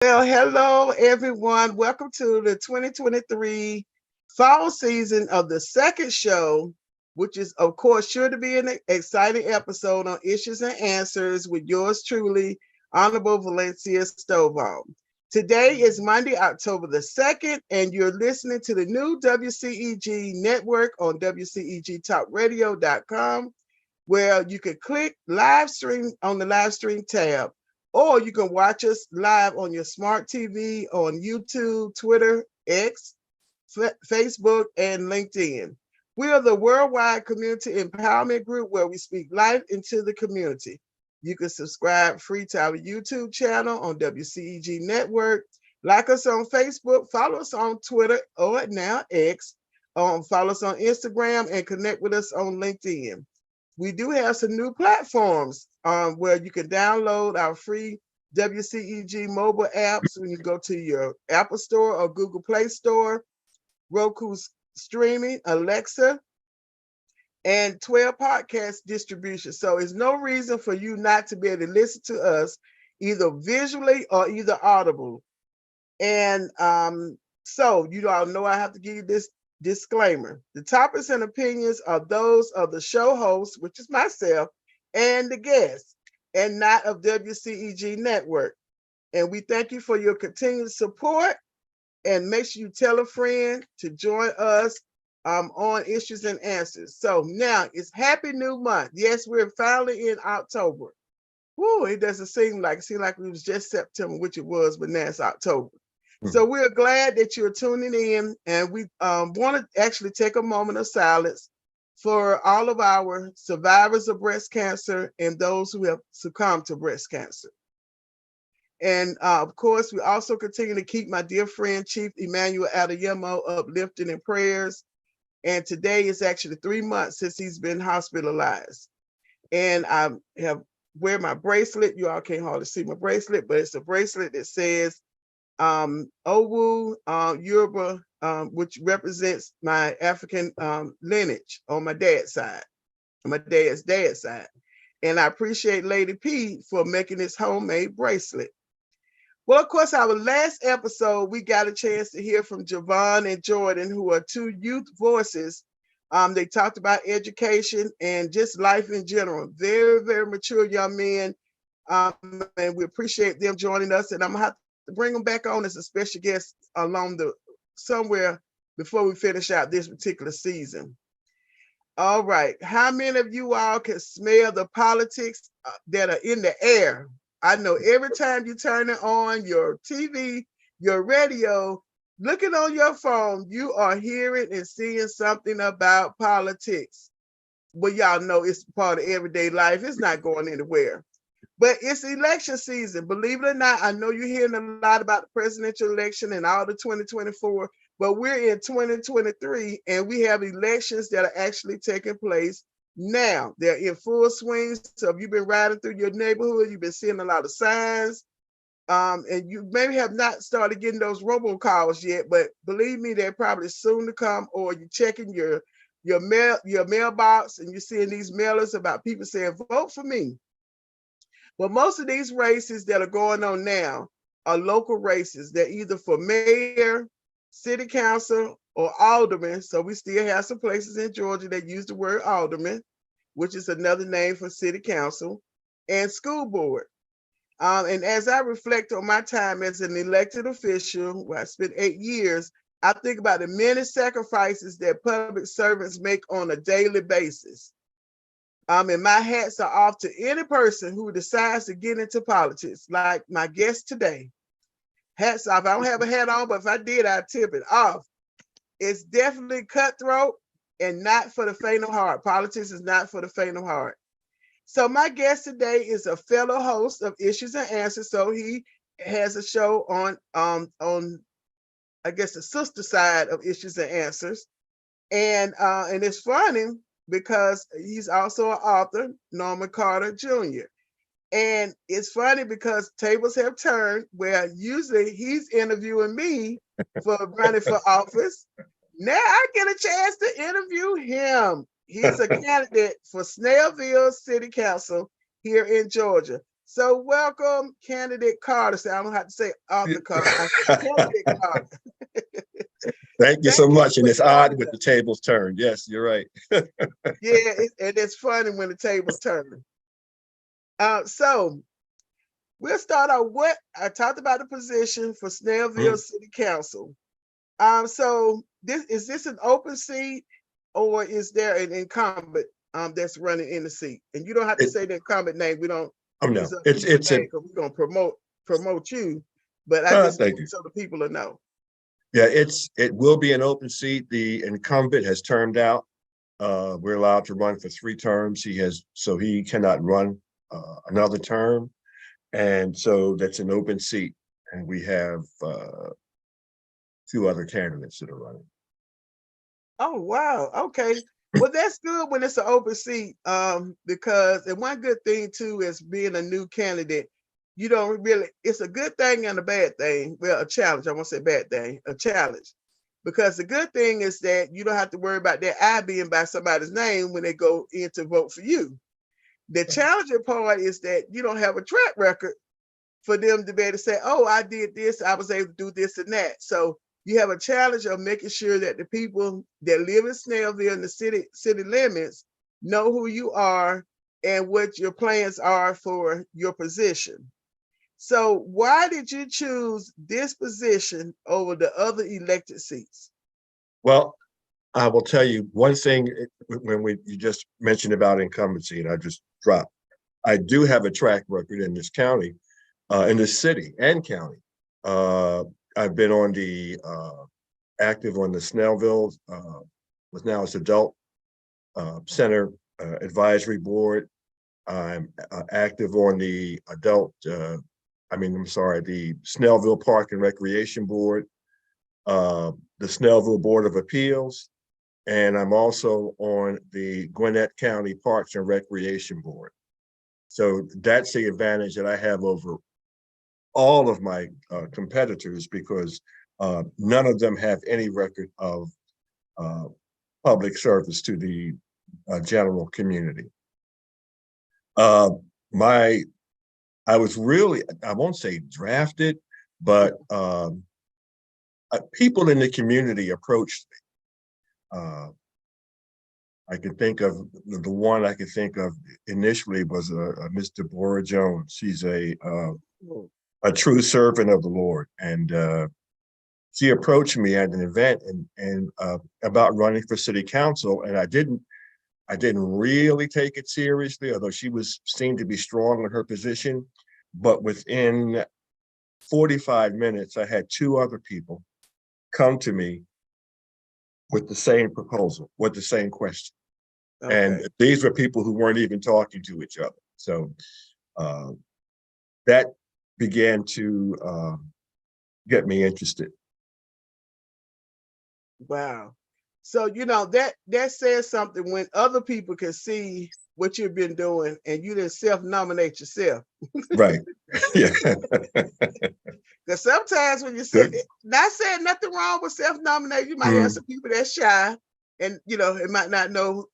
Well, hello everyone. Welcome to the 2023 fall season of the second show, which is, of course, sure to be an exciting episode on issues and answers with yours truly, Honorable Valencia Stovall. Today is Monday, October the 2nd, and you're listening to the new WCEG Network on WCEGTalkRadio.com, where you can click live stream on the live stream tab, or you can watch us live on your smart TV on YouTube, Twitter, X, Facebook, and LinkedIn. We are the worldwide community empowerment group where we speak life into the community. You can subscribe free to our YouTube channel on WCEG Network. Like us on Facebook, follow us on Twitter or now X. Follow us on Instagram and connect with us on LinkedIn. We do have some new platforms where you can download our free WCEG mobile apps when you go to your Apple Store or Google Play Store, Roku streaming, Alexa, and 12 podcast distribution. So there's no reason for you not to be able to listen to us either visually or either audible. And so you all know I have to give you this disclaimer. The topics and opinions are those of the show host, which is myself, and the guests, and not of WCEG Network. And we thank you for your continued support, and make sure you tell a friend to join us on Issues and Answers. So now it's Happy New Month. Yes, we're finally in October. Woo, it doesn't seem like it was just September, which it was, but now it's October. So we're glad that you're tuning in, and we want to actually take a moment of silence for all of our survivors of breast cancer and those who have succumbed to breast cancer. And of course, we also continue to keep my dear friend, Chief Emmanuel Adeyemo, uplifted in prayers. And today is actually 3 months since he's been hospitalized. And I have wear my bracelet. You all can't hardly see my bracelet, but it's a bracelet that says Owu Yoruba, which represents my African lineage on my dad's side, on my dad's side. And I appreciate Lady P for making this homemade bracelet. Well, of course, our last episode, we got a chance to hear from Javon and Jordan, who are two youth voices. They talked about education and just life in general. Very, very mature young men. And we appreciate them joining us. And I'm going to have to bring them back on as a special guest somewhere before we finish out this particular season. All right. How many of you all can smell the politics that are in the air? I know every time you turn it on, your TV, your radio, looking on your phone, you are hearing and seeing something about politics. Well, y'all know it's part of everyday life. It's not going anywhere. But it's election season. Believe it or not, I know you're hearing a lot about the presidential election and all the 2024, but we're in 2023 and we have elections that are actually taking place now. They're in full swing. So if you've been riding through your neighborhood, you've been seeing a lot of signs. And you maybe have not started getting those robocalls yet, but believe me, they're probably soon to come. Or you're checking your mailbox and you're seeing these mailers about people saying, vote for me. But most of these races that are going on now are local races. They're either for mayor, city council, or alderman. So we still have some places in Georgia that use the word alderman, which is another name for city council, and school board. And as I reflect on my time as an elected official, where I spent 8 years, I think about the many sacrifices that public servants make on a daily basis. And my hats are off to any person who decides to get into politics, like my guest today. Hats off. I don't have a hat on, but if I did, I'd tip it off. It's definitely cutthroat and not for the faint of heart. Politics is not for the faint of heart. So my guest today is a fellow host of Issues and Answers. So he has a show on I guess the sister side of Issues and Answers. And it's funny because he's also an author, Norman Carter Jr. And it's funny because tables have turned where usually he's interviewing me for running for office. Now I get a chance to interview him. He's a candidate for Snellville City Council here in Georgia. So welcome, candidate Carter. So I don't have to say Arthur Carter. I say candidate Carter. Thank you so Thank you much. And for it's odd joining with the us. tables turned. Yes, you're right. Yeah, and it's funny when the tables turn. So we'll start out. What I talked about the position for Snellville City Council. So is this an open seat, or is there an incumbent that's running in the seat? And you don't have to say the incumbent name. We don't. Oh no, It's up to it's your a name because we're gonna promote you. But I just thank you. so the people will know. Yeah, it will be an open seat. The incumbent has termed out. We're allowed to run for 3 terms. He cannot run another term, and so that's an open seat. And we have 2 other candidates that are running. Oh wow, okay. Well, that's good when it's an open seat. Because and one good thing too is being a new candidate. You don't really. It's a good thing and a bad thing. Well, a challenge. I won't say bad thing. A challenge. Because the good thing is that you don't have to worry about their eye being by somebody's name when they go in to vote for you. The challenging part is that you don't have a track record for them to be able to say, oh, I did this, I was able to do this and that. So you have a challenge of making sure that the people that live in Snellville and the city limits know who you are and what your plans are for your position. So why did you choose this position over the other elected seats? Well, I will tell you one thing when you just mentioned about incumbency, and I just dropped. I do have a track record in this county, in this city and county. I've been on the active on the Snellville, was now as adult center advisory board. I'm active on the the Snellville Park and Recreation Board, the Snellville Board of Appeals, and I'm also on the Gwinnett County Parks and Recreation Board. So that's the advantage that I have over all of my competitors, because none of them have any record of public service to the general community. I was really, I won't say drafted, but people in the community approached me. I can think of the one I could think of initially was Mr. Bora Jones. He's a true servant of the Lord, and she approached me at an event and about running for city council, and I didn't really take it seriously, although she seemed to be strong in her position. But within 45 minutes, I had 2 other people come to me with the same proposal, with the same question. Okay. And these were people who weren't even talking to each other. So that began to get me interested. Wow. So, that says something when other people can see what you've been doing and you didn't self-nominate yourself. Right. Yeah. Because sometimes when you say, not saying nothing wrong with self-nominate, you might have some people that's shy and, it might not know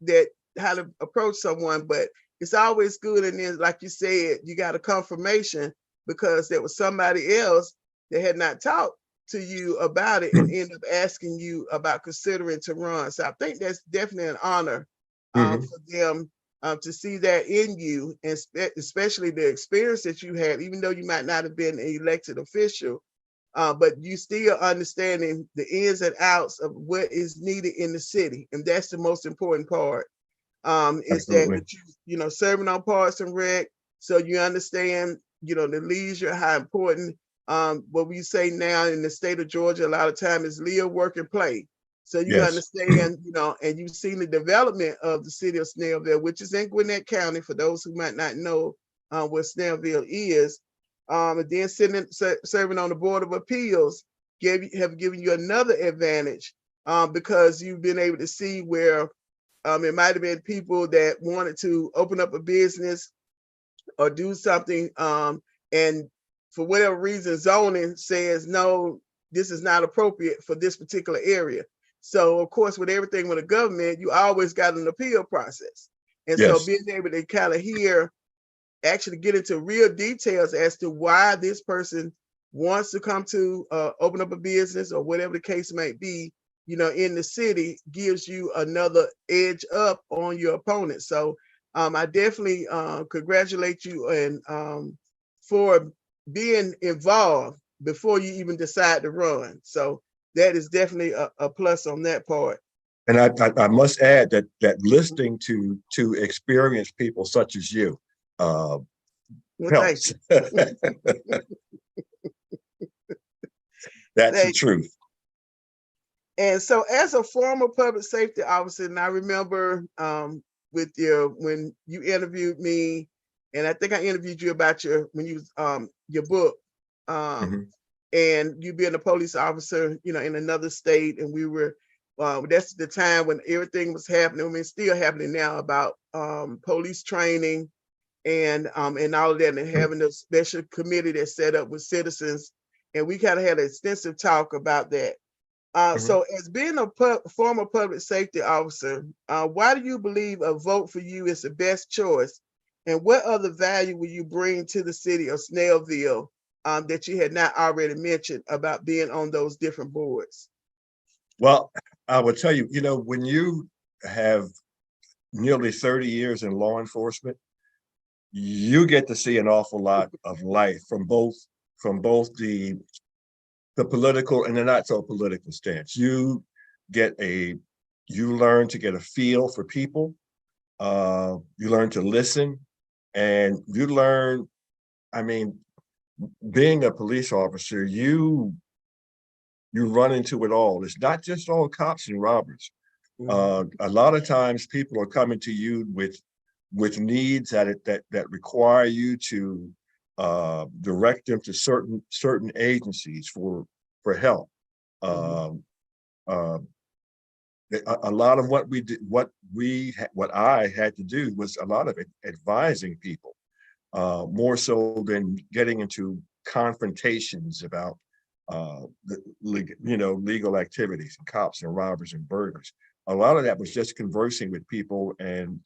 how to approach someone, but it's always good. And then, like you said, you got a confirmation because there was somebody else that had not talked to you about it and end up asking you about considering to run. So I think that's definitely an honor for them to see that in you, and especially the experience that you had, even though you might not have been an elected official, but you still understanding the ins and outs of what is needed in the city. And that's the most important part, is that with you, serving on Parks and Rec, so you understand, the leisure, how important what we say now in the state of Georgia, a lot of time is live, work, and play. So you understand, and you've seen the development of the city of Snellville, which is in Gwinnett County, for those who might not know what Snellville is. And then serving on the Board of Appeals have given you another advantage, because you've been able to see where it might have been people that wanted to open up a business or do something, and for whatever reason, zoning says, no, this is not appropriate for this particular area. So, of course, with everything with the government, you always got an appeal process. And so being able to kind of hear actually get into real details as to why this person wants to come to open up a business or whatever the case may be, in the city, gives you another edge up on your opponent. So I definitely congratulate you and for being involved before you even decide to run. So that is definitely a plus on that part. And I must add that listening to experienced people such as you Well, thank helps. you. That's the Thank you. truth. And so as a former public safety officer, and I remember with when you interviewed me, and I think I interviewed you about your book, Mhm. and you being a police officer, in another state, and we were that's the time when everything was happening. I mean, it's still happening now about police training and all of that, and having a special committee that's set up with citizens, and we kind of had an extensive talk about that. Mhm. So as being a former public safety officer, why do you believe a vote for you is the best choice? And what other value will you bring to the city of Snellville that you had not already mentioned about being on those different boards? Well, I will tell you, when you have nearly 30 years in law enforcement, you get to see an awful lot of life from both the political and the not so political stance. You learn to get a feel for people. You learn to listen, and you learn. I mean, being a police officer, you run into it all. It's not just all cops and robbers. A lot of times, people are coming to you with needs that require you to direct them to certain agencies for help. Um, uh, a lot of what we did, what I had to do was a lot of it advising people, more so than getting into confrontations about legal activities and cops and robbers and burglars. A lot of that was just conversing with people and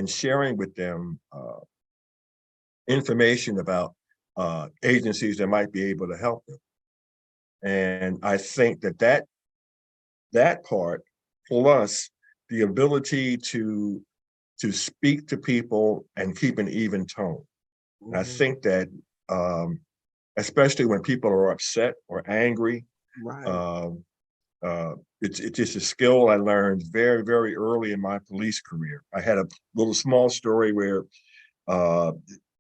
sharing with them information about agencies that might be able to help them. And I think that part, plus the ability to speak to people and keep an even tone. And I think that especially when people are upset or angry, Right. um, it's just a skill I learned very, very early in my police career. I had a little small story where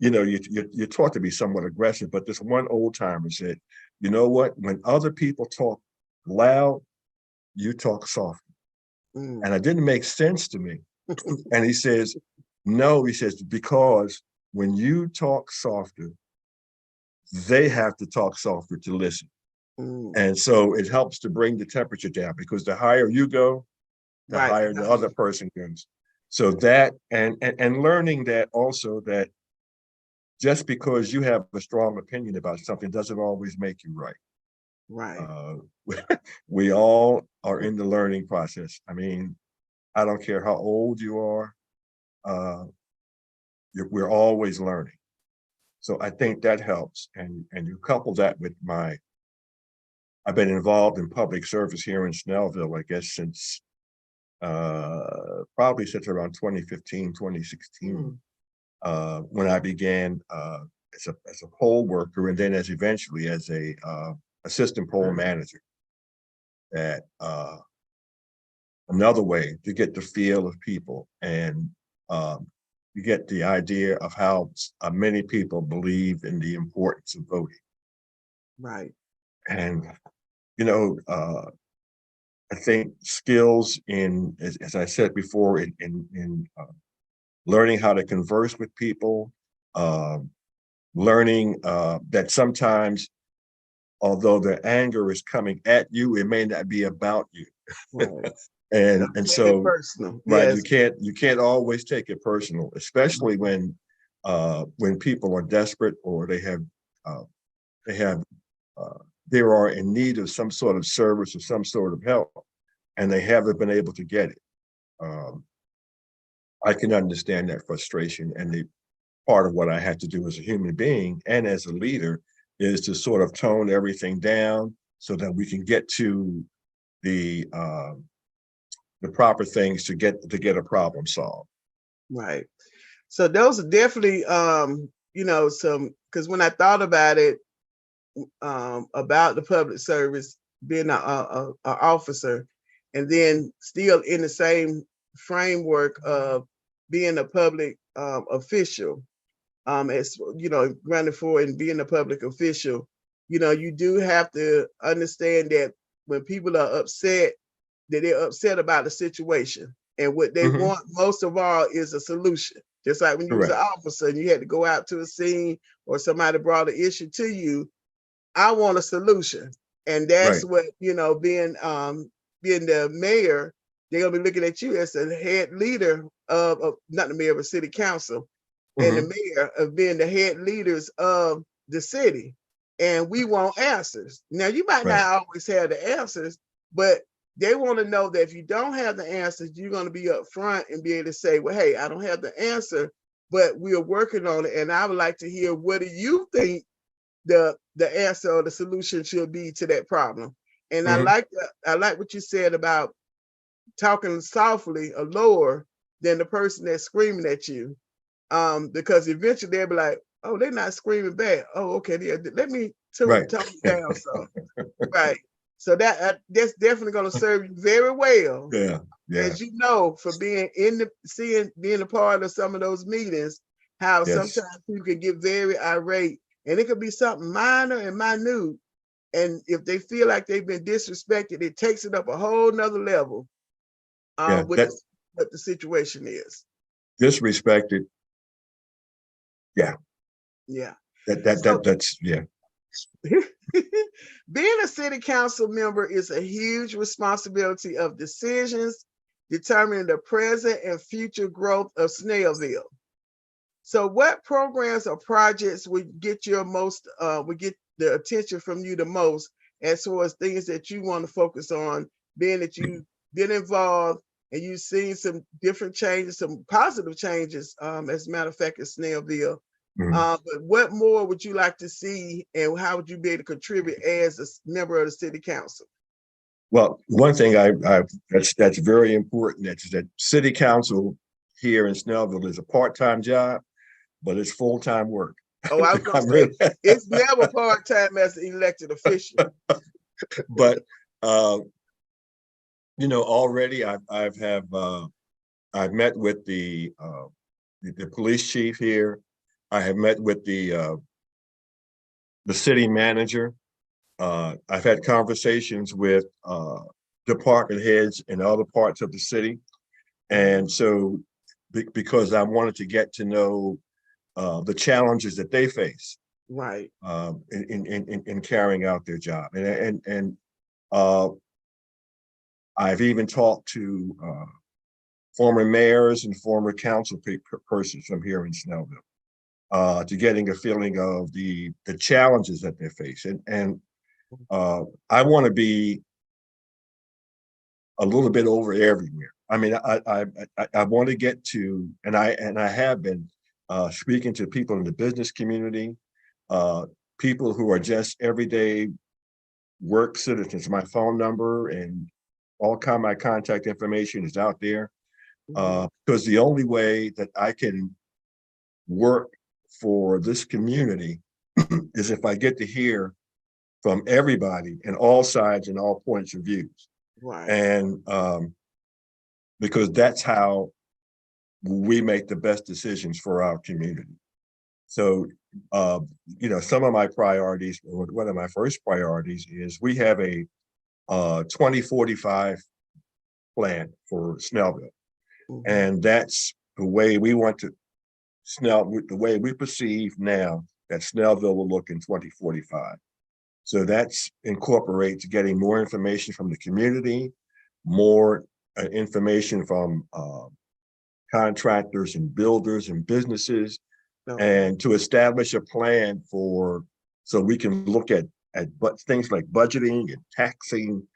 you're taught to be somewhat aggressive, but this one old timer said, "You know what? When other people talk loud, you talk soft." And it didn't make sense to me. And he says, "No," he says, "because when you talk softer, they have to talk softer to listen." And so it helps to bring the temperature down, because the higher you go, the Right. higher the other person goes. So that and learning that also, that just because you have a strong opinion about something doesn't always make you right. Right. Uh, we all are in the learning process. I mean, I don't care how old you are, uh, we're always learning. So I think that helps. And you couple that with I've been involved in public service here in Snellville, I guess, since probably since around 2015, 2016, when I began as a poll worker, and then eventually as a assistant poll manager. That another way to get the feel of people, and you get the idea of how many people believe in the importance of voting. Right. And I think skills as I said before, in learning how to converse with people, uh, learning that sometimes, although the anger is coming at you, it may not be about you. Right. And Take it so, personal. right, Yes. you can't always take it personal, especially when people are desperate, or uh, they have they are in need of some sort of service or some sort of help, and they haven't been able to get it. I can understand that frustration, part of what I had to do as a human being and as a leader is to sort of tone everything down so that we can get to the proper things to get a problem solved. Right. So those are definitely, you know, some, because when I thought about it, about the public service, being a officer, and then still in the same framework of being a public official, as you know, running for and being a public official, you know, you do have to understand that when people are upset, that they're upset about the situation, and what they want most of all is a solution. Just like when you was an officer and you had to go out to a scene or somebody brought an issue to you, I want a solution. And that's what, you know, being the mayor, they're gonna be looking at you as the head leader of not the mayor, but city council, and the mayor of being the head leaders of the city. And we want answers. Now, you might not always have the answers, but they want to know that if you don't have the answers, you're going to be up front and be able to say, well, hey, I don't have the answer, but we are working on it. And I would like to hear, what do you think the answer or the solution should be to that problem? And I like what you said about talking softly or lower than the person that's screaming at you. Because eventually they'll be like, oh, they're not screaming back. Oh, okay, let me tone it down some. So that's definitely going to serve you very well. As you know, for being being a part of some of those meetings, how sometimes people can get very irate, and it could be something minor and minute. And if they feel like they've been disrespected, it takes it up a whole nother level. With what the situation is. Disrespected. Yeah. Being a city council member is a huge responsibility of decisions determining the present and future growth of Snellville. So what programs or projects would get your most, would get the attention from you the most, as far as things that you want to focus on, being that you've been involved and you've seen some different changes, some positive changes, as a matter of fact, in Snellville. But what more would you like to see, and how would you be able to contribute as a member of the city council? Well, one thing that's very important, that's that city council here in Snellville is a part-time job, but it's full-time work. Oh, I was gonna say, it's never part-time as an elected official. But you know, already I've met with the police chief here. I have met with the city manager. I've had conversations with department heads in other parts of the city. And so because I wanted to get to know the challenges that they face in carrying out their job. And I've even talked to former mayors and former council persons from here in Snellville, to getting a feeling of the challenges that they face. And I want to be a little bit over everywhere. I mean, I want to get to, and I have been speaking to people in the business community, people who are just everyday work citizens. My phone number and all my contact information is out there, because the only way that I can work for this community is if I get to hear from everybody in all sides and all points of views. And because that's how we make the best decisions for our community. So, you know, some of my priorities, or one of my first priorities, is we have a 2045 plan for Snellville. And that's the way we want to, the way we perceive now that Snellville will look in 2045. So that's incorporates getting more information from the community, more information from contractors and builders and businesses, and to establish a plan for, so we can look at things like budgeting and taxing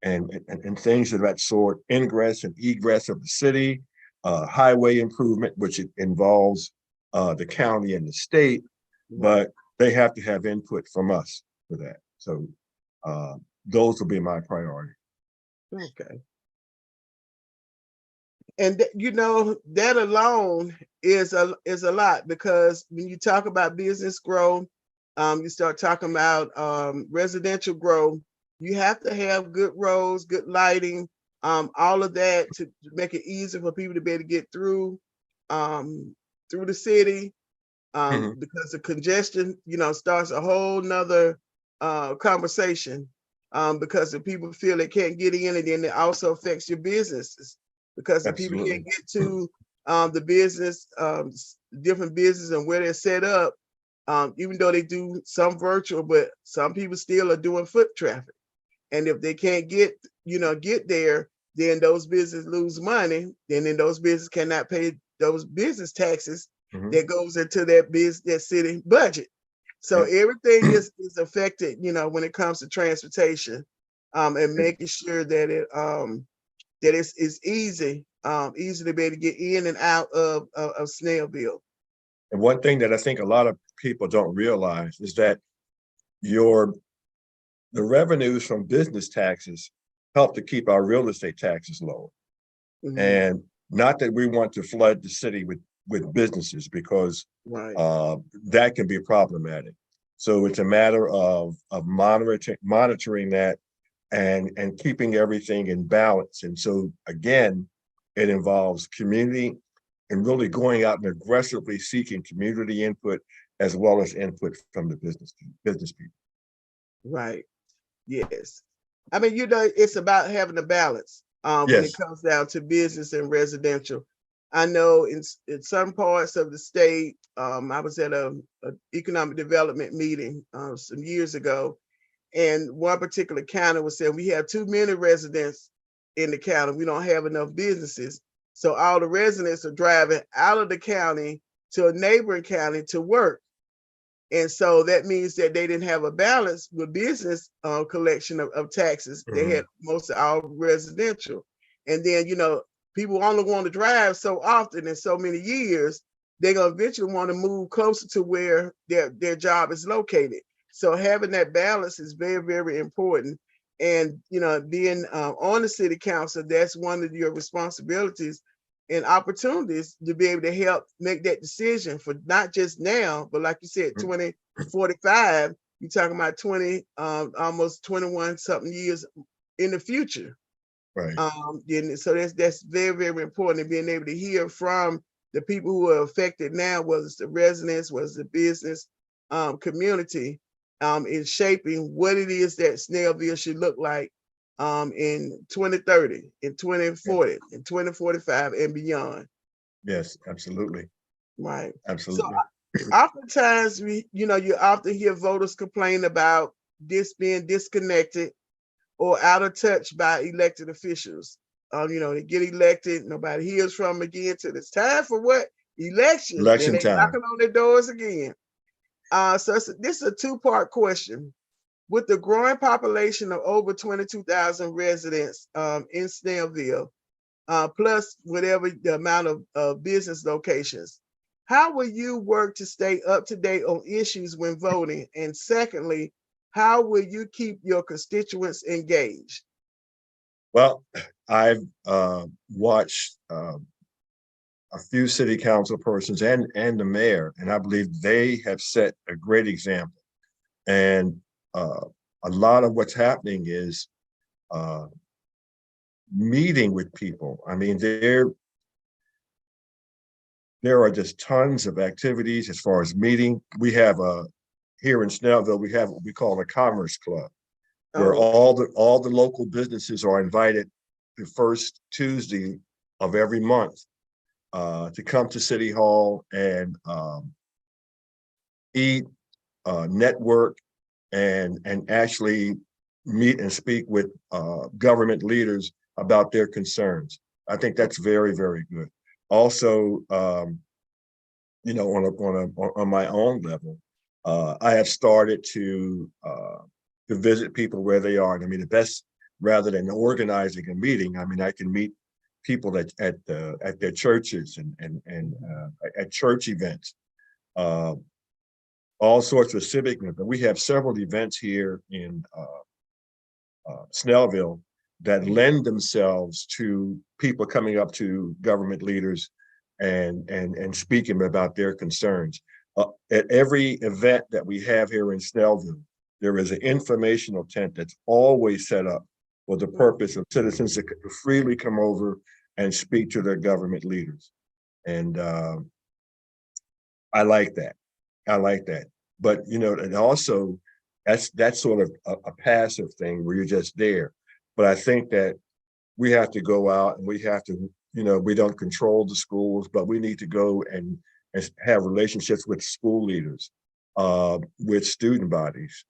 and things of that sort, ingress and egress of the city, highway improvement, which it involves the county and the state, but they have to have input from us for that. So those will be my priority. Okay. And you know, that alone is a lot, because when you talk about business growth, you start talking about residential growth, you have to have good roads, good lighting, all of that to make it easier for people to be able to get through the city, because the congestion, you know, starts a whole nother conversation, because if people feel they can't get in, and then it also affects your businesses, because if people Absolutely. can't get to the business, different business and where they're set up, even though they do some virtual, but some people still are doing foot traffic. And if they can't get there, then those businesses lose money. Then those businesses cannot pay those business taxes that goes into that city budget. So everything is affected, you know, when it comes to transportation, and making sure that it's easy to be able to get in and out of Snellville. And one thing that I think a lot of people don't realize is that the revenues from business taxes help to keep our real estate taxes low. And not that we want to flood the city with businesses, because that can be problematic. So it's a matter of monitoring that and keeping everything in balance. And so again, it involves community and really going out and aggressively seeking community input as well as input from the business people. Right. Yes. I mean, you know, it's about having a balance when it comes down to business and residential. I know in some parts of the state, I was at a economic development meeting some years ago, and one particular county was saying we have too many residents in the county. We don't have enough businesses. So all the residents are driving out of the county to a neighboring county to work. And so that means that they didn't have a balance with business collection of taxes. They had most of all residential. And then, you know, people only want to drive so often in so many years, they're going to eventually want to move closer to where their job is located. So having that balance is very, very important. And, you know, being on the city council, that's one of your responsibilities and opportunities to be able to help make that decision for not just now, but like you said, 2045, you're talking about 20, almost 21 something years in the future. Right. So that's very, very important, and being able to hear from the people who are affected now, whether it's the residents, whether it's the business community, in shaping what it is that Snellville should look like in 2030, in 2040, in 2045 and beyond. Yes, absolutely. Right. Absolutely. So oftentimes you often hear voters complain about this being disconnected or out of touch by elected officials. You know, they get elected, nobody hears from them again till it's time for what? Election. Then they time. knocking on their doors again. So this is a two-part question. With the growing population of over 22,000 residents in Snellville, plus whatever the amount of business locations, how will you work to stay up to date on issues when voting? And secondly, how will you keep your constituents engaged? Well, I've watched a few city council persons and the mayor, and I believe they have set a great example. And a lot of what's happening is meeting with people. I mean, there are just tons of activities as far as meeting. We have here in Snellville, we have what we call a commerce club, where all the local businesses are invited the first Tuesday of every month to come to City Hall and eat, network, and actually meet and speak with government leaders about their concerns. I think that's very, very good. Also, you know, on my own level, I have started to visit people where they are. And I mean, the best, rather than organizing a meeting, I mean, I can meet people at their churches and at church events, all sorts of civic events. We have several events here in Snellville that lend themselves to people coming up to government leaders and speaking about their concerns. At every event that we have here in Snellville, there is an informational tent that's always set up for the purpose of citizens to freely come over and speak to their government leaders. And I like that. I like that. But, you know, and also that's sort of a passive thing where you're just there. But I think that we have to go out and we have to, you know, we don't control the schools, but we need to go and have relationships with school leaders, with student bodies,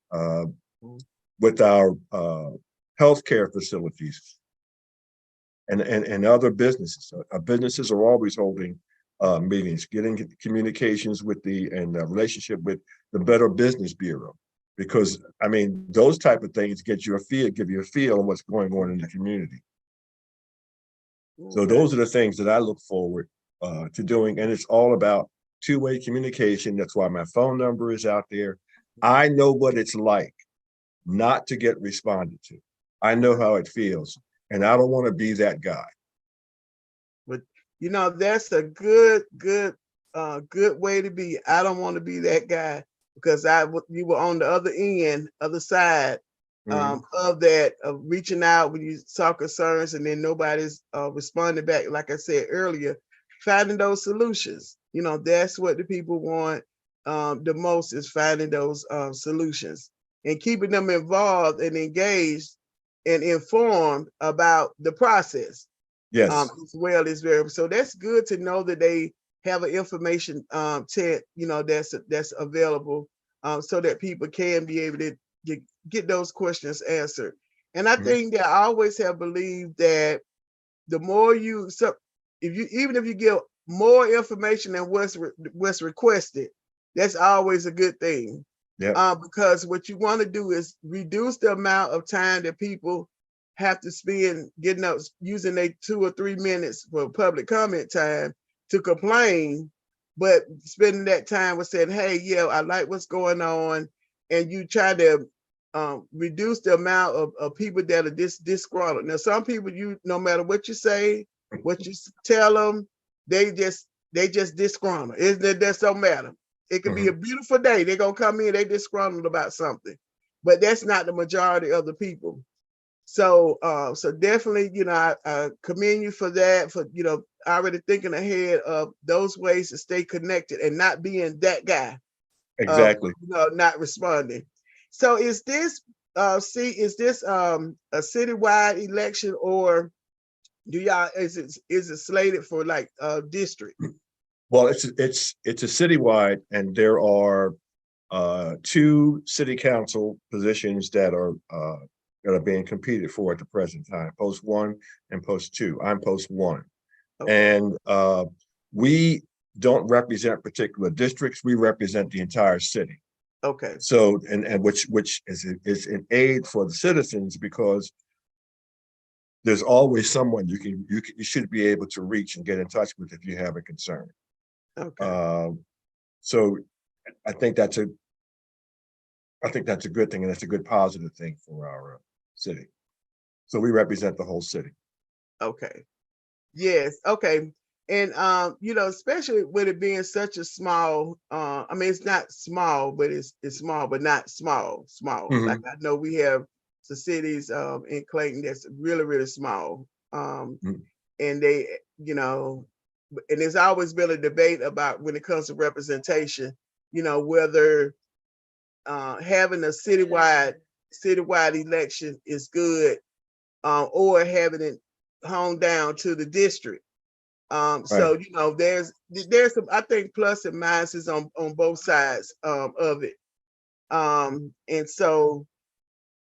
with our healthcare facilities, and other businesses. Businesses are always holding meetings, getting communications with and relationship with the Better Business Bureau, because I mean those type of things give you a feel of what's going on in the community. So those are the things that I look forward to doing, and it's all about two-way communication. That's why my phone number is out there. I know what it's like not to get responded to. I know how it feels, and I don't want to be that guy. But you know, that's a good way to be. I don't want to be that guy, because you were on the other side of that, of reaching out when you saw concerns and then nobody's responding back. Like I said earlier, finding those solutions. You know, that's what the people want the most, is finding those solutions and keeping them involved and engaged and informed about the process. Yes. As well as very. So that's good to know that they have an information tent, you know, that's available, so that people can be able to get those questions answered. And I think that I always have believed that the more even if you give more information than what's requested, that's always a good thing. Yeah. Because what you want to do is reduce the amount of time that people have to spend getting up, using their 2 or 3 minutes for public comment time to complain, but spending that time with saying, hey, yeah, I like what's going on. And you try to reduce the amount of people that are disgruntled. Now, some people, no matter what you say, what you tell them, they just disgruntled. That don't matter. It could be a beautiful day. They're gonna come in, they disgruntled about something, but that's not the majority of the people. So, so definitely, you know, I commend you for that, for, you know, already thinking ahead of those ways to stay connected and not being that guy. Exactly. You know, not responding. So is this a citywide election, or is it slated for like district? Well, it's a citywide, and there are 2 city council positions that are being competed for at the present time, post 1 and post 2. I'm post 1. Okay. And we don't represent particular districts. We represent the entire city. Okay. So, and which is an aid for the citizens, because there's always someone you should be able to reach and get in touch with if you have a concern. Okay. So I think that's a good thing, and that's a good positive thing for our city. So we represent the whole city. Okay. Yes. Okay. And you know, especially with it being such a small, I mean, it's not small, but it's small, but not small. Like I know we have some cities in Clayton that's really, really small. And they, you know, and there's always been a debate about, when it comes to representation, you know, whether having a citywide election is good, or having it honed down to the district. So, you know, there's some, I think, plus and minuses on both sides of it. And so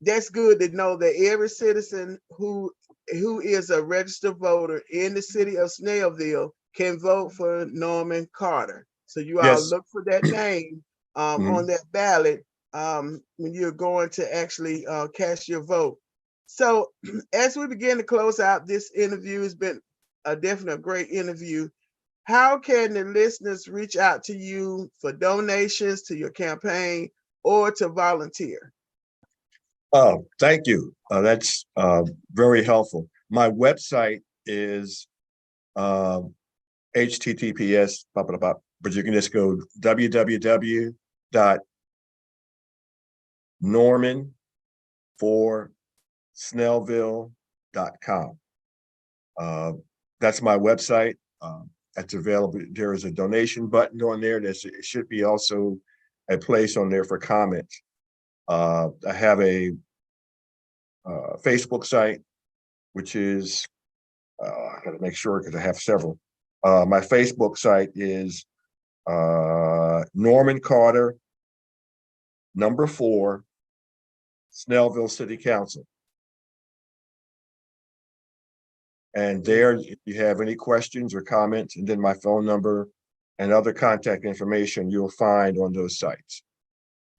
that's good to know that every citizen who is a registered voter in the city of Snellville can vote for Norman Carter. So you all look for that name on that ballot when you're going to actually cast your vote. So as we begin to close out this interview, it's been definitely a great interview. How can the listeners reach out to you for donations to your campaign or to volunteer? Oh, thank you. That's very helpful. My website is HTTPS, but you can just go www.norman4snellville.com. That's my website. That's available. There is a donation button on there. It should be also a place on there for comments. I have a Facebook site, which is, I gotta make sure because I have several. My Facebook site is Norman Carter, #4, Snellville City Council. And there, if you have any questions or comments, and then my phone number and other contact information you'll find on those sites.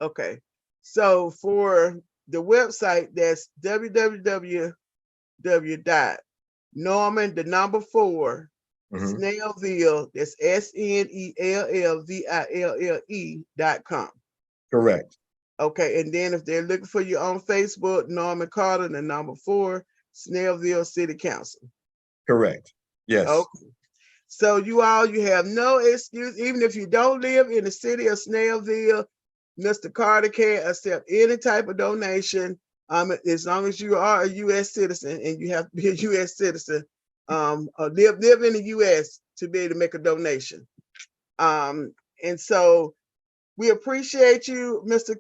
Okay. So for the website, that's www.norman4 Snellville, that's SNELLVILLE.com. Correct. Okay, and then if they're looking for you on Facebook, Norman Carter, the 4 Snellville City Council. Correct. Yes. Okay. So you have no excuse, even if you don't live in the city of Snellville, Mr. Carter can accept any type of donation, as long as you are a U.S. citizen, and you have to be a U.S. citizen, or live in the U.S. to be able to make a donation. And so we appreciate you, Mr.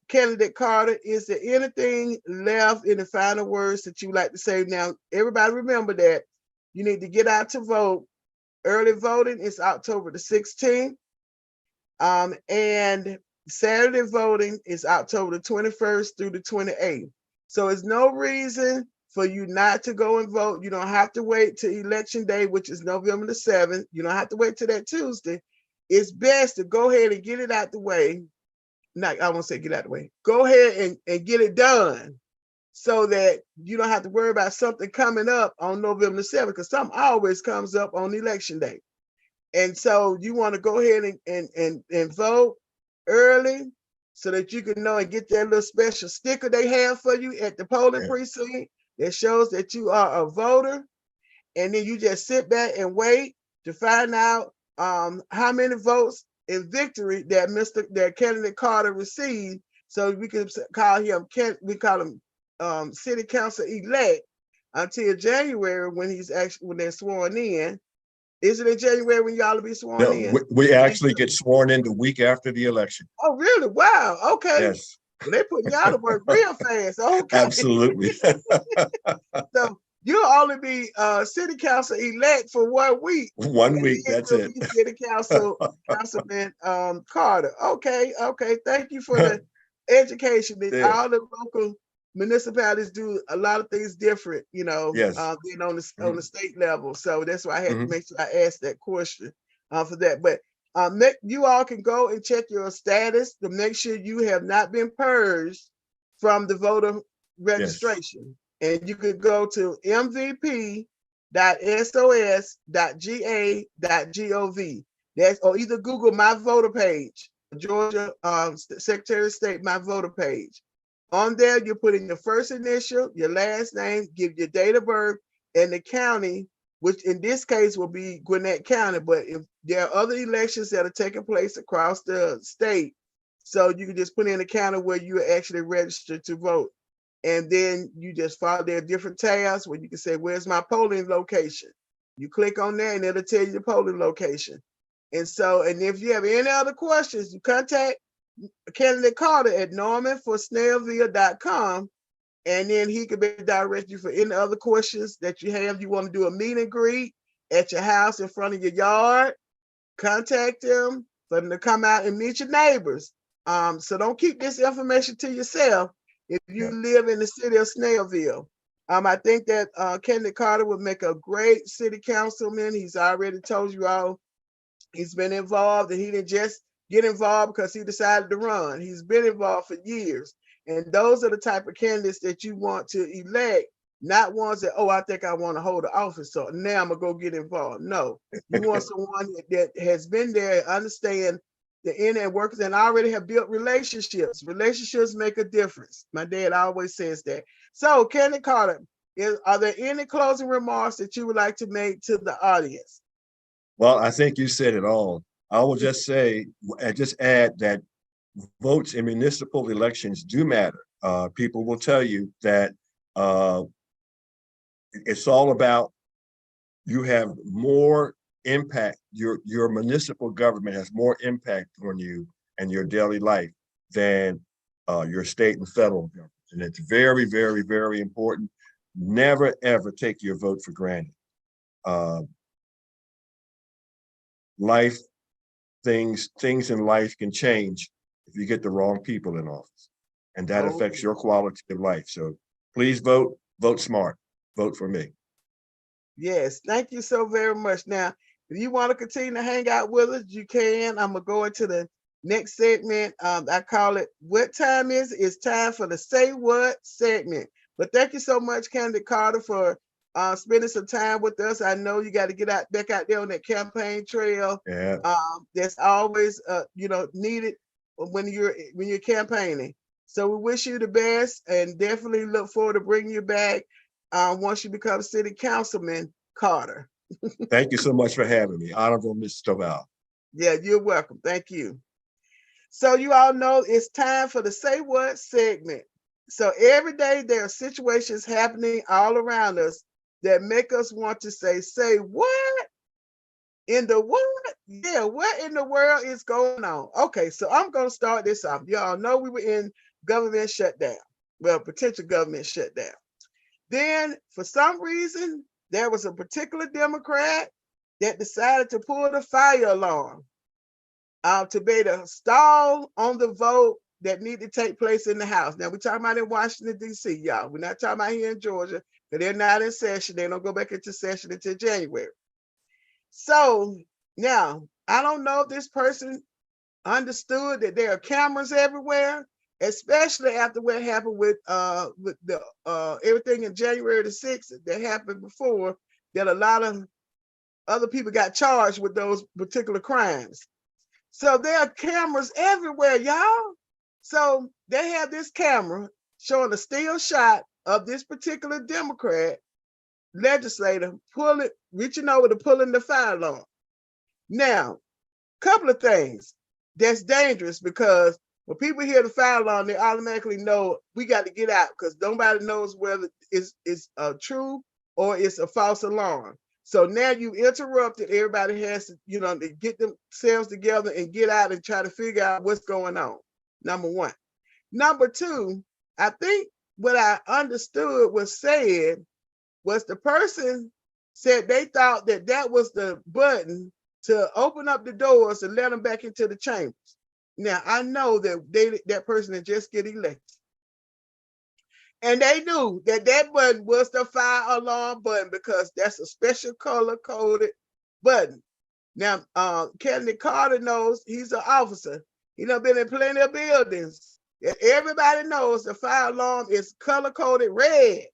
Candidate Carter. Is there anything left in the final words that you'd like to say? Now, everybody remember that you need to get out to vote. Early voting is October the 16th. And Saturday voting is October the 21st through the 28th. So there's no reason for you not to go and vote. You don't have to wait till election day, which is November the 7th. You don't have to wait till that Tuesday. It's best to go ahead and get it out the way. I won't say get out the way. Go ahead and get it done so that you don't have to worry about something coming up on November the 7th, because something always comes up on election day. And so you want to go ahead and vote early so that you can know and get that little special sticker they have for you at the polling precinct that shows that you are a voter. And then you just sit back and wait to find out how many votes in victory that Candidate Carter received. So we can call him, City Council elect until January when they're sworn in. Isn't it January when y'all will be sworn in? We actually get sworn in the week after the election. Oh, really? Wow. Okay. Yes. Well, they're putting y'all to work real fast. Okay. Absolutely. So you'll only be city council elect for 1 week. 1 week, that's it. City Councilman Carter. Okay. Thank you for the education. All the local municipalities do a lot of things different, than on the state level. So that's why I had to make sure I asked that question for that. But you all can go and check your status to make sure you have not been purged from the voter registration. Yes. And you could go to mvp.sos.ga.gov. Or either Google My Voter Page, Georgia Secretary of State My Voter Page. On there, you put in your first initial, your last name, give your date of birth, and the county, which in this case will be Gwinnett County. But if there are other elections that are taking place across the state, so you can just put in the county where you are actually registered to vote. And then you just follow their different tabs where you can say, where's my polling location? You click on that and it'll tell you the polling location. And if you have any other questions, you contact Candidate Carter at norman4snellville.com, and then he can direct you for any other questions that you have. You want to do a meet and greet at your house in front of your yard, contact them for them to come out and meet your neighbors. So don't keep this information to yourself if you live in the city of Snellville. I think that Candidate Carter would make a great city councilman. He's already told you all he's been involved, and he didn't just get involved because he decided to run. He's been involved for years. And those are the type of candidates that you want to elect not ones that, oh, I think I want to hold the office, so now I'm gonna go get involved. No, you want someone that has been there, understand the in and workers, and already have built relationships. Relationships make a difference. My dad always says that. So, Candy Carter, are there any closing remarks that you would like to make to the audience? Well, I think you said it all. I will just say, and just add that votes in municipal elections do matter. People will tell you that it's all about, you have more impact. Your municipal government has more impact on you and your daily life than your state and federal government. And it's very, very, very important. Never, ever take your vote for granted. Life, things in life can change if you get the wrong people in office, and that affects your quality of life. So please vote smart, vote for me. Yes, thank you so very much. Now, if you want to continue to hang out with us, you can. I'm gonna go into the next segment. I call it "What Time Is It?" It's time for the Say What segment. But thank you so much, Candy Carter, for spending some time with us. I know you got to get back out there on that campaign trail. Yeah. That's always needed when you're campaigning. So we wish you the best, and definitely look forward to bringing you back once you become city councilman, Carter. Thank you so much for having me, Honorable Ms. Stovall. Yeah, you're welcome. Thank you. So you all know it's time for the Say What segment. So every day there are situations happening all around us that make us want to say what? In the what? Yeah, what in the world is going on? Okay, so I'm going to start this off. Y'all know we were in government shutdown. Well, potential government shutdown. Then, for some reason, there was a particular Democrat that decided to pull the fire alarm to be able to stall on the vote that need to take place in the House. Now, we're talking about in Washington, D.C., y'all. We're not talking about here in Georgia, because they're not in session. They don't go back into session until January. So, now, I don't know if this person understood that there are cameras everywhere, especially after what happened with the everything in January the 6th that happened before, that a lot of other people got charged with those particular crimes. So there are cameras everywhere, y'all. So they have this camera showing a still shot of this particular Democrat legislator reaching over to pulling the fire alarm. Now, couple of things that's dangerous, because when people hear the fire alarm, they automatically know we got to get out, because nobody knows whether it's true or it's a false alarm. So now you interrupted. everybody has to get themselves together and get out and try to figure out what's going on. Number one. Number two, I think what I understood was said was the person said they thought that was the button to open up the doors and let them back into the chambers. Now, I know that that person had just get elected. And they knew that button was the fire alarm button, because that's a special color-coded button. Now, Kennedy Carter knows, he's an officer. He done been in plenty of buildings. Everybody knows the fire alarm is color-coded red.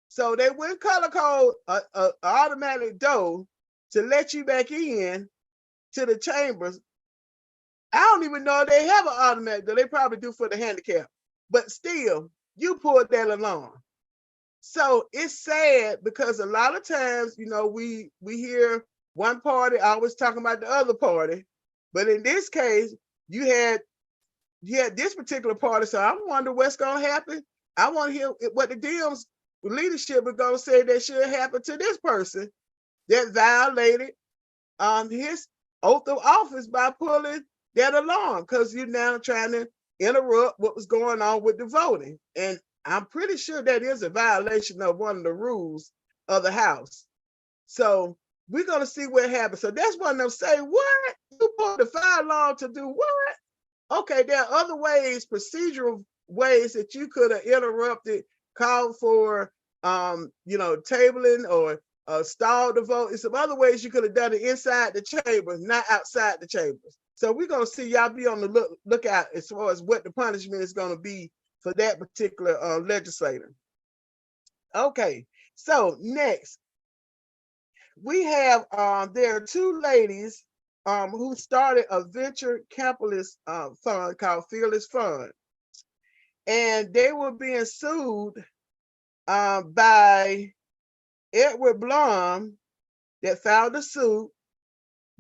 So they wouldn't color code an automatic door to let you back in to the chambers. I don't even know if they have an automatic door. They probably do for the handicap. But still, you pulled that alarm. So it's sad, because a lot of times, we hear one party always talking about the other party. But in this case, you had this particular party. So I wonder what's going to happen. I want to hear what the Dems leadership is going to say that should happen to this person that violated his oath of office by pulling that alarm, because you're now trying to interrupt what was going on with the voting. And I'm pretty sure that is a violation of one of the rules of the House. So we're going to see what happens. So that's one of them say, what? You pulled the fire alarm to do what? Okay, there are other ways, procedural ways that you could have interrupted, called for tabling or stalled the vote. It's some other ways you could have done it inside the chambers, not outside the chambers. So we're going to see, y'all be on the lookout as far as what the punishment is going to be for that particular legislator. Okay, so next we have there are two ladies who started a venture capitalist fund called Fearless Fund, and they were being sued by Edward Blum that filed a suit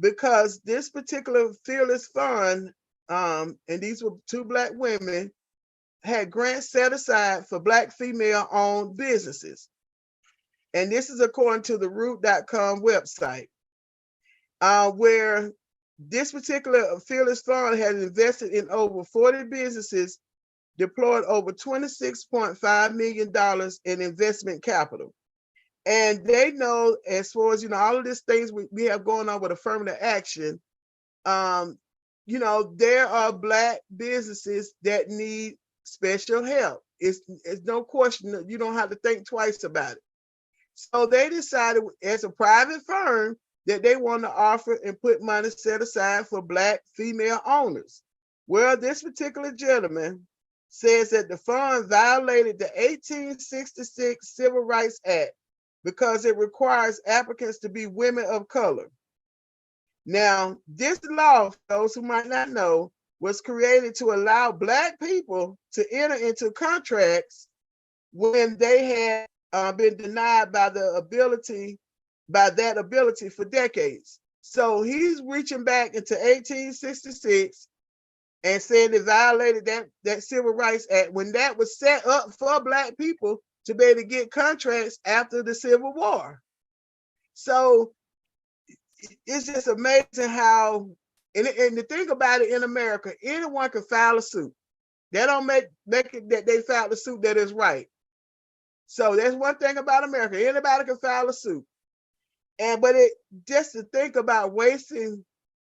because this particular Fearless Fund, and these were two Black women, had grants set aside for Black female-owned businesses. And this is according to the root.com website, where this particular Fearless Fund has invested in over 40 businesses, deployed over $26.5 million in investment capital. And they know, as far as, all of these things we have going on with affirmative action, there are Black businesses that need special help. It's no question that you don't have to think twice about it. So they decided as a private firm that they want to offer and put money set aside for Black female owners. Well, this particular gentleman says that the fund violated the 1866 Civil Rights Act because it requires applicants to be women of color. Now, this law, for those who might not know, was created to allow Black people to enter into contracts when they had been denied by that ability for decades. So he's reaching back into 1866 and saying it violated that Civil Rights Act when that was set up for Black people to be able to get contracts after the Civil War. So it's just amazing how, and the thing about it, in America, anyone can file a suit. That don't make it that they filed a suit that is right. So that's one thing about America. Anybody can file a suit. But just to think about wasting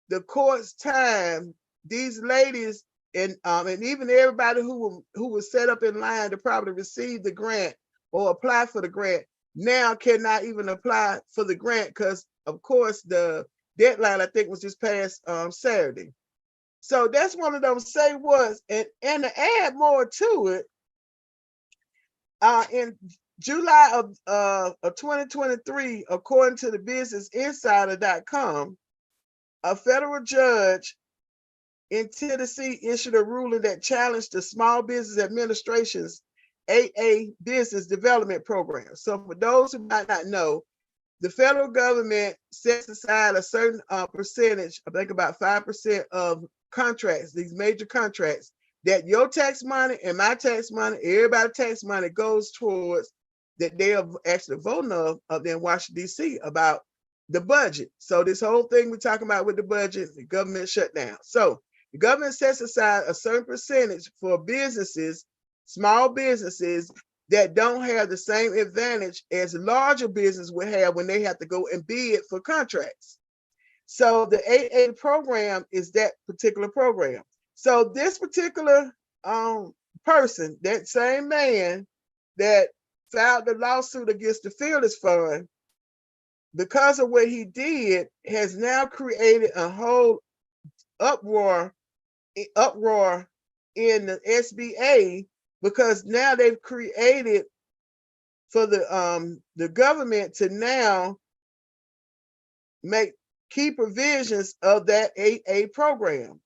the court's time, these ladies and even everybody who was set up in line to probably receive the grant or apply for the grant now cannot even apply for the grant because, of course, the deadline, I think, was just past Saturday. So that's one of those say was, and to add more to it, in July of 2023, according to the businessinsider.com, a federal judge in Tennessee issued a ruling that challenged the Small Business Administration's AA Business Development Program. So for those who might not know, the federal government sets aside a certain percentage, I think about 5% of contracts, these major contracts, that your tax money and my tax money, everybody's tax money goes towards that they are actually voting of in Washington, D.C. about the budget. So this whole thing we're talking about with the budget, the government shutdown. So the government sets aside a certain percentage for businesses, small businesses that don't have the same advantage as larger business would have when they have to go and bid for contracts. So the AA program is that particular program. So this particular person, that same man that filed the lawsuit against the Fearless Fund, because of what he did, has now created a whole uproar in the SBA, because now they've created for the government to now make key provisions of that AA program.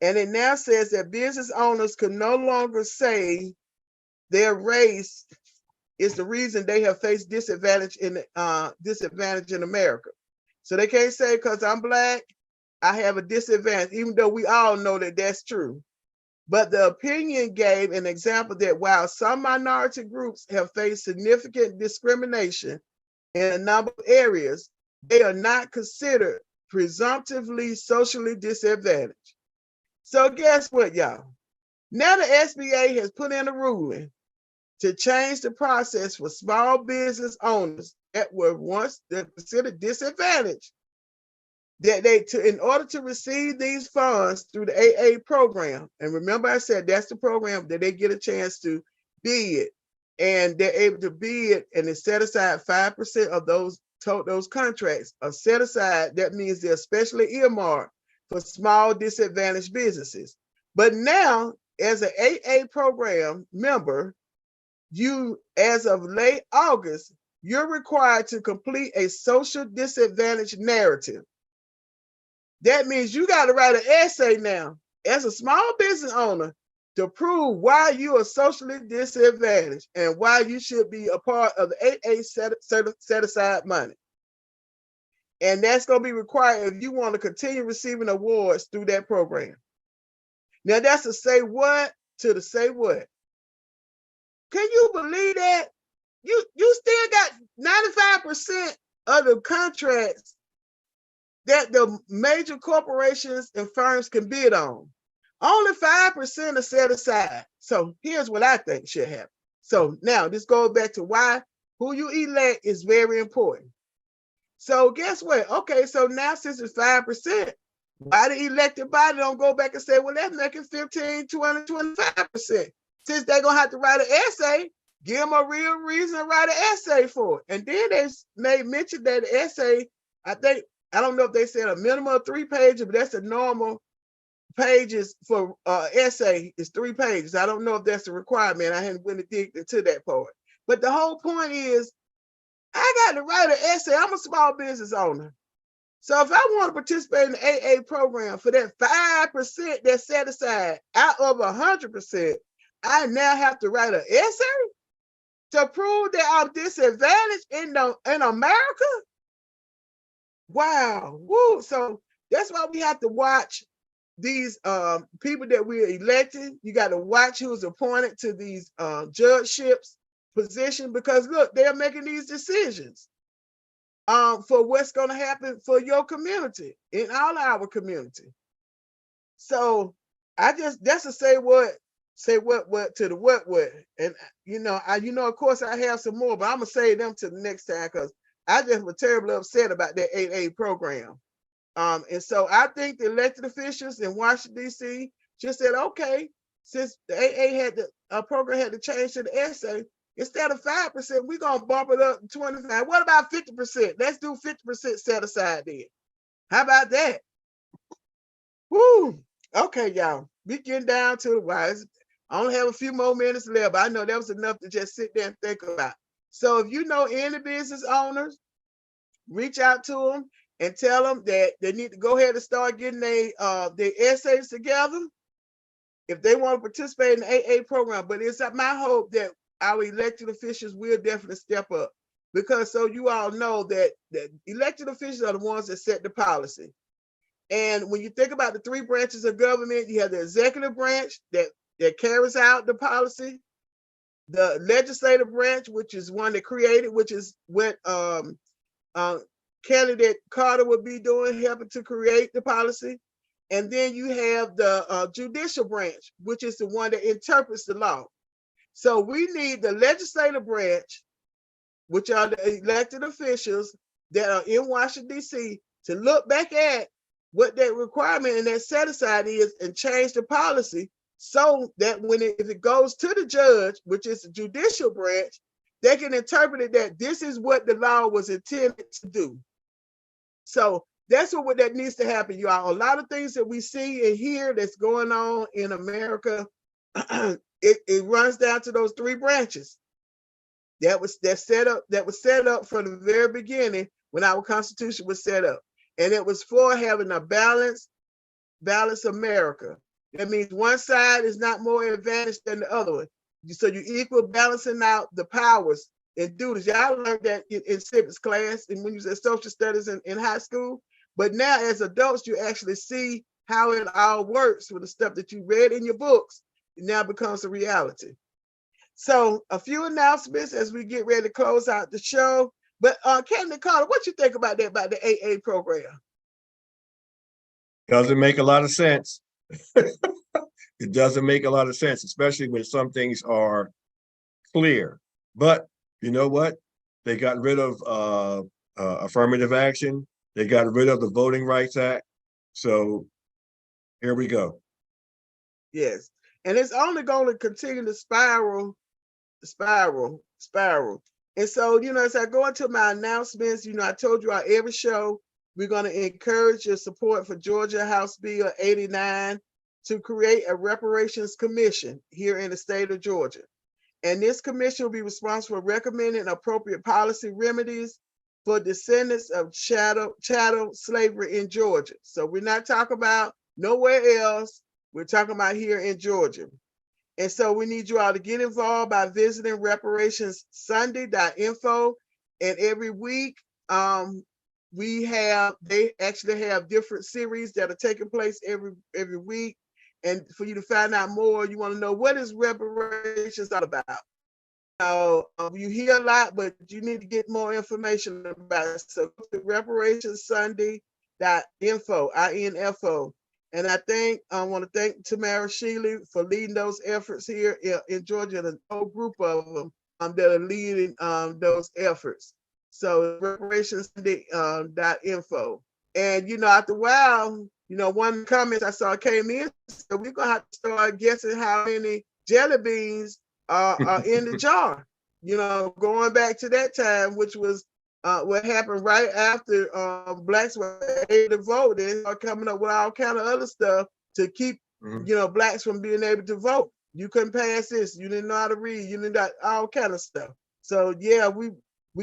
And it now says that business owners can no longer say their race is the reason they have faced disadvantage in America. So they can't say because I'm Black, I have a disadvantage, even though we all know that that's true. But the opinion gave an example that while some minority groups have faced significant discrimination in a number of areas, they are not considered presumptively socially disadvantaged. So guess what, y'all? Now the SBA has put in a ruling to change the process for small business owners that were once considered disadvantaged, that in order to receive these funds through the AA program, and remember I said that's the program that they get a chance to bid, and they're able to bid and they set aside 5% of those contracts are set aside. That means they're specially earmarked for small disadvantaged businesses. But now, as an AA program member, as of late August, you're required to complete a social disadvantage narrative. That means you got to write an essay now as a small business owner to prove why you are socially disadvantaged and why you should be a part of the 8A set aside money. And that's going to be required if you want to continue receiving awards through that program. Now that's a say what to the say what. Can you believe that? You still got 95% of the contracts that the major corporations and firms can bid on. Only 5% are set aside. So here's what I think should happen. So now this goes back to who you elect is very important. So guess what? Okay, so now since it's 5%, why the elected body don't go back and say, well, let's make it 15, 20, 25%. Since they're going to have to write an essay, give them a real reason to write an essay for it. And then they made mention that the essay, I don't know if they said a minimum of 3 pages, but that's the normal pages for essay is 3 pages. I don't know if that's a requirement. I hadn't went to dig into that part. But the whole point is, I got to write an essay. I'm a small business owner. So if I want to participate in the AA program for that 5% that's set aside out of 100%, I now have to write an essay to prove that I'm disadvantaged in America? Wow. Woo. So that's why we have to watch these people that we're elected. You got to watch who's appointed to these judgeships position, because look, they're making these decisions for what's going to happen for your community, in all our community. So that's a say what to the what. And of course I have some more, but I'm gonna save them to the next time, because I just was terribly upset about that 8A program. And so I think the elected officials in Washington, D.C. just said, okay, since the AA had program had to change to the essay, instead of 5%, we're going to bump it up to 25%. What about 50%? Let's do 50% set aside then. How about that? Woo. Okay, y'all. We getting down to the wires. I only have a few more minutes left, but I know that was enough to just sit there and think about. So if you know any business owners, reach out to them and tell them that they need to go ahead and start getting their essays together if they want to participate in the AA program. But it's my hope that our elected officials will definitely step up, because so you all know that elected officials are the ones that set the policy. And when you think about the 3 branches of government, you have the executive branch that carries out the policy, the legislative branch, which is one that created, which is what candidate Carter would be doing, helping to create the policy. And then you have the judicial branch, which is the one that interprets the law. So we need the legislative branch, which are the elected officials that are in Washington, D.C., to look back at what that requirement and that set aside is and change the policy, so that if it goes to the judge, which is the judicial branch, they can interpret it that this is what the law was intended to do. So that's what that needs to happen, y'all. A lot of things that we see and hear that's going on in America, it runs down to those 3 branches that was set up from the very beginning when our Constitution was set up. And it was for having a balanced America. That means one side is not more advantaged than the other one. So you equal balancing out the powers and duties. Y'all learned that in civics class and when you said social studies in high school. But now as adults, you actually see how it all works with the stuff that you read in your books. It now becomes a reality. So a few announcements as we get ready to close out the show. But Candidate Carter, what you think about that, about the AA program? Doesn't make a lot of sense. It doesn't make a lot of sense, especially when some things are clear. But you know what? They got rid of affirmative action. They got rid of the Voting Rights Act. So here we go. Yes. And it's only going to continue to spiral. And so, as I go into my announcements, I told you on every show, we're going to encourage your support for Georgia House Bill 89 to create a reparations commission here in the state of Georgia. And this commission will be responsible for recommending appropriate policy remedies for descendants of chattel slavery in Georgia. So we're not talking about nowhere else. We're talking about here in Georgia. And so we need you all to get involved by visiting reparationssunday.info. And every week, they actually have different series that are taking place every week. And for you to find out more, you want to know, what is reparations all about? You hear a lot, but you need to get more information about it. So go to reparationssunday.info, INFO. And I want to thank Tamara Shealy for leading those efforts here in Georgia, and a whole group of them that are leading those efforts. So reparationssunday.info. And after a while, one of the comments I saw came in, so we're gonna have to start guessing how many jelly beans are in the jar. Going back to that time, which was what happened right after blacks were able to vote. They are coming up with all kind of other stuff to keep blacks from being able to vote. You couldn't pass this. You didn't know how to read. You didn't know all kind of stuff. So yeah, we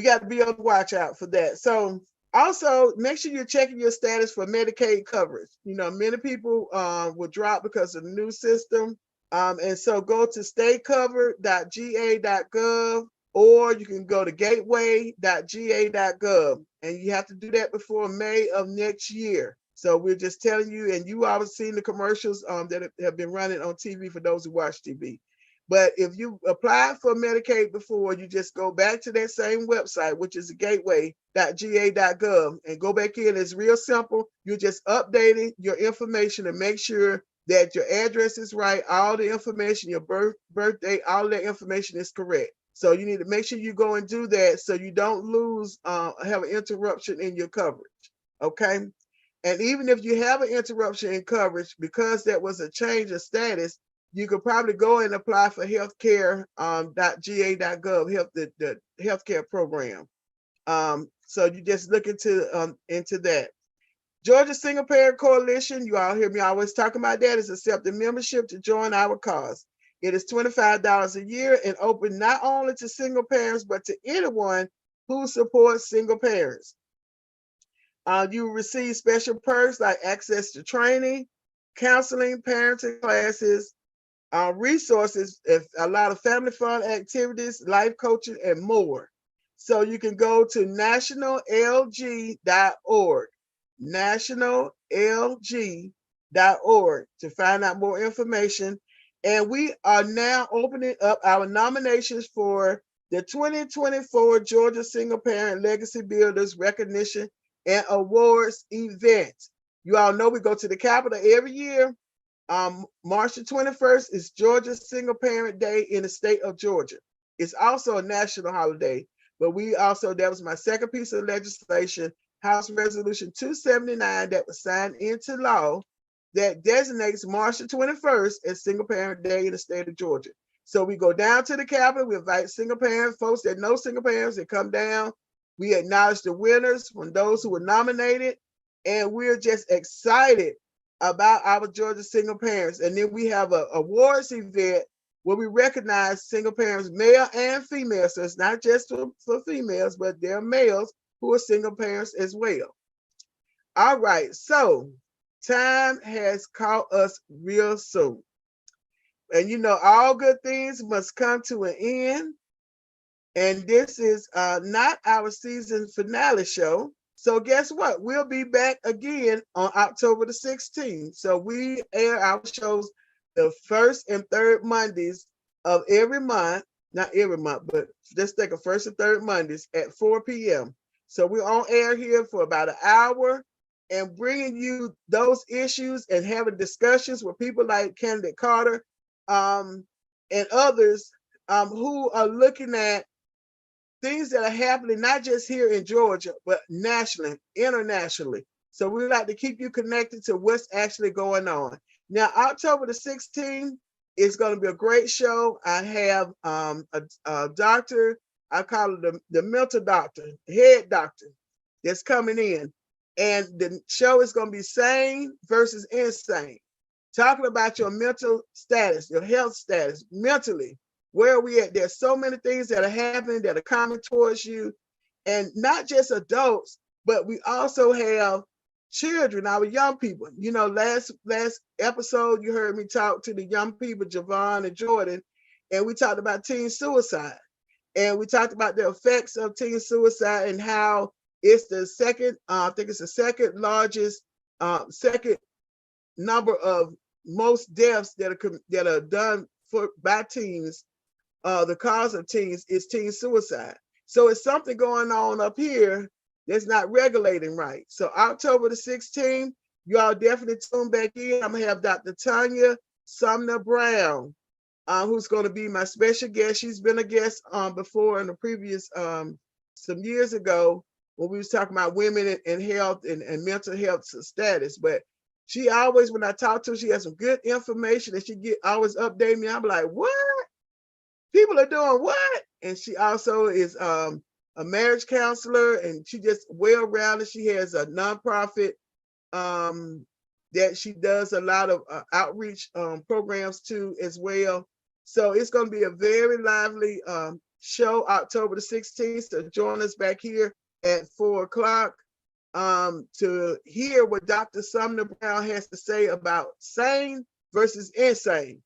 got to be on the watch out for that. So also make sure you're checking your status for Medicaid coverage. Many people will drop because of the new system. And so go to staycovered.ga.gov, or you can go to gateway.ga.gov. And you have to do that before May of next year. So we're just telling you, and you always seen the commercials that have been running on TV for those who watch TV. But if you applied for Medicaid before, you just go back to that same website, which is gateway.ga.gov, and go back in. It's real simple. You're just updating your information and make sure that your address is right, all the information, your birthday, all of that information is correct. So you need to make sure you go and do that so you don't lose, have an interruption in your coverage, okay? And even if you have an interruption in coverage, because that was a change of status, you could probably go and apply for healthcare.ga.gov, the healthcare program. So you just look into that. Georgia Single Parent Coalition, you all hear me always talking about that, is accepting membership to join our cause. It is $25 a year and open not only to single parents, but to anyone who supports single parents. You will receive special perks like access to training, counseling, parenting classes, resources, a lot of family fun activities, life coaching, and more. So you can go to nationallg.org, nationallg.org to find out more information. And we are now opening up our nominations for the 2024 Georgia Single Parent Legacy Builders Recognition and Awards event. You all know we go to the Capitol every year. March the 21st is Georgia Single Parent Day in the state of Georgia. It's also a national holiday, but that was my second piece of legislation, House Resolution 279, that was signed into law, that designates March the 21st as Single Parent Day in the state of Georgia. So we go down to the Capitol, we invite single parent folks that know single parents that come down. We acknowledge the winners from those who were nominated, and we're just excited about our Georgia single parents. And then we have an awards event where we recognize single parents, male and female. So it's not just for females, but there are males who are single parents as well. All right, so time has caught us real soon. And all good things must come to an end. And this is not our season finale show. So guess what? We'll be back again on October the 16th. So we air our shows the first and third Mondays of every month. Not every month, but let's take a first and third Mondays at 4 p.m. So we're on air here for about an hour and bringing you those issues and having discussions with people like Candidate Carter and others who are looking at things that are happening not just here in Georgia, but nationally, internationally. So we like to keep you connected to what's actually going on. Now, October the 16th is going to be a great show. I have a doctor, I call it the mental doctor, head doctor, that's coming in. And the show is going to be sane versus insane. Talking about your mental status, your health status, mentally. Where are we at? There's so many things that are happening that are coming towards you, and not just adults, but we also have children, our young people. You know, last episode, you heard me talk to the young people, Javon and Jordan, and we talked about teen suicide. And we talked about the effects of teen suicide and how it's the second, I think it's the second largest, second number of most deaths that are done by teens. The cause of teens is teen suicide. So it's something going on up here that's not regulating right. So October the 16th, you all definitely tune back in. I'm gonna have Dr. Tanya Sumner Brown, who's going to be my special guest. She's been a guest before in the previous some years ago when we was talking about women and health and mental health status. But she always, when I talk to her, she has some good information and she always update me. I'm like, what? People are doing what? And she also is a marriage counselor, and she just well-rounded. She has a nonprofit that she does a lot of outreach programs to as well. So it's going to be a very lively show October the 16th. So join us back here at 4 o'clock to hear what Dr. Sumner Brown has to say about sane versus insane.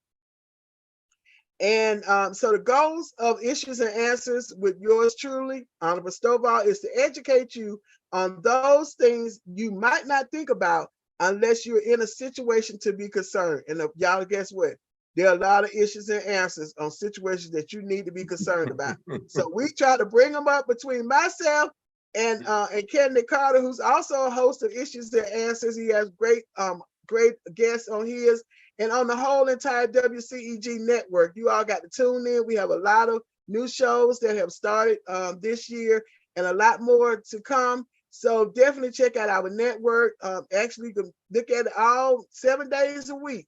And so the goals of Issues and Answers with yours truly, Honorable Stovall, is to educate you on those things you might not think about unless you're in a situation to be concerned. And y'all, guess what? There are a lot of issues and answers on situations that you need to be concerned about. So we try to bring them up between myself and Kennedy Carter, who's also a host of Issues and Answers. He has great guests on his. And on the whole entire WCEG network, you all got to tune in. We have a lot of new shows that have started this year and a lot more to come. So definitely check out our network. Actually, you can look at it all 7 days a week.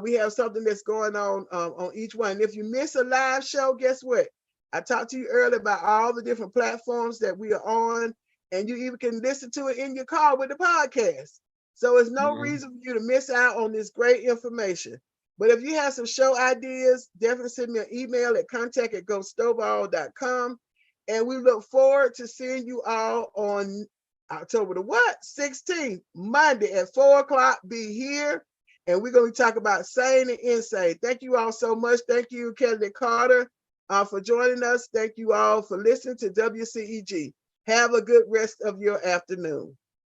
We have something that's going on each one. If you miss a live show, guess what? I talked to you earlier about all the different platforms that we are on, and you even can listen to it in your car with the podcast. So there's no reason for you to miss out on this great information. But if you have some show ideas, definitely send me an email at contact@gostovall.com. And we look forward to seeing you all on October the 16th, Monday at 4 o'clock. Be here. And we're going to be talking about sane and insane. Thank you all so much. Thank you, Kennedy Carter, for joining us. Thank you all for listening to WCEG. Have a good rest of your afternoon.